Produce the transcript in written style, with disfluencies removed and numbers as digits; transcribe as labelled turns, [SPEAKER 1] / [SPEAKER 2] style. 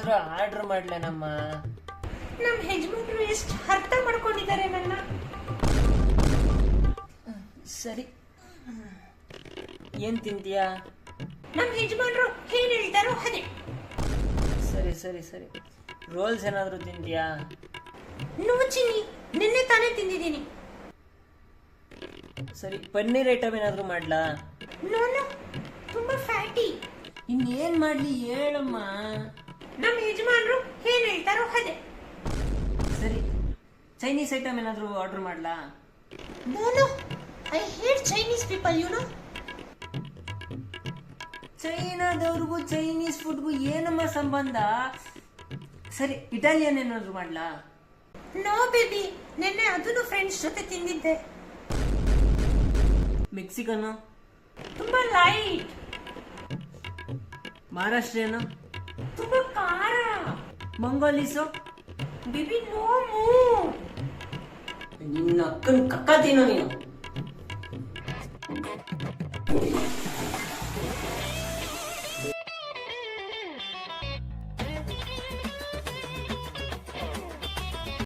[SPEAKER 1] ಏನಾದ್ರೂ ಆರ್ಡರ್ ಮಾಡ್ಲೇನಮ್ಮ?
[SPEAKER 2] ನಮ್ಮ ಯಜಮಾನ್ರು ಎಷ್ಟು ಅರ್ಥ ಮಾಡ್ಕೊಂಡಿದ್ದಾರೆ ನನ್ನ.
[SPEAKER 1] ಸರಿ, ಏನ್ ತಿಂತೀಯಾ?
[SPEAKER 2] ನಮ್ಮ ಯಜಮಾನ್ರು ಏನ್ ಹೇಳ್ತಾರೋ ಅದೇ.
[SPEAKER 1] ಸರಿ ಸರಿ ಸರಿ, ರೋಲ್ಸ್ ಏನಾದ್ರೂ ತಿಂತೀಯಾ?
[SPEAKER 2] ನೋ ಚಿನ್ನಿ, ನಿನ್ನೆ ತಾನೇ ತಿಂದಿದ್ದೀನಿ.
[SPEAKER 1] ಸರಿ, ಪನ್ನೀರ್ ಐಟಮ್ ಏನಾದ್ರೂ ಮಾಡ್ಲಾ?
[SPEAKER 2] ನೋ ನೋ, ತುಂಬಾ ಫ್ಯಾಟಿ.
[SPEAKER 1] ಇನ್ನೇನ್ ಮಾಡ್ಲಿ ಹೇಳಮ್ಮ.
[SPEAKER 2] ನಮ್ಮ ಯಜಮಾನ್ರು ಏನ್ ಹೇಳ್ತಾರೋ ಅದೇ.
[SPEAKER 1] ಸರಿ, ಚೈನೀಸ್ ಐಟಮ್ ಏನಾದ್ರೂ ಆರ್ಡರ್ ಮಾಡ್ಲಾ?
[SPEAKER 2] No no, I hate Chinese people, you know.
[SPEAKER 1] ಚೈನಾದವ್ರಿಗೂ ಚೈನೀಸ್ ಫುಡ್ಗೂ ಏನಮ್ಮ ಸಂಬಂಧ? ಸರಿ, ಇಟಾಲಿಯನ್ ಏನಾದ್ರು ಮಾಡ್ಲಾ?
[SPEAKER 2] ನೋ ಬೇಬಿ, ನಿನ್ನೆ ಅದನ್ನು ಫ್ರೆಂಡ್ಸ್ ಜೊತೆ ತಿಂದಿದ್ದೆ.
[SPEAKER 1] ಮೆಕ್ಸಿಕನು?
[SPEAKER 2] ತುಂಬಾ ಲೈಟ್.
[SPEAKER 1] ಮಹಾರಾಷ್ಟ್ರಿಯನು?
[SPEAKER 2] ತುಂಬಾ ಖಾರ.
[SPEAKER 1] ಮಂಗೋಲೀಸು?
[SPEAKER 2] ಬೇಬಿ ನೋ ಮೂ.
[SPEAKER 1] ನಿನ್ನ ಅಕ್ಕನ ಕಕ್ಕ ತಿನ್ನೋ ನೀನು.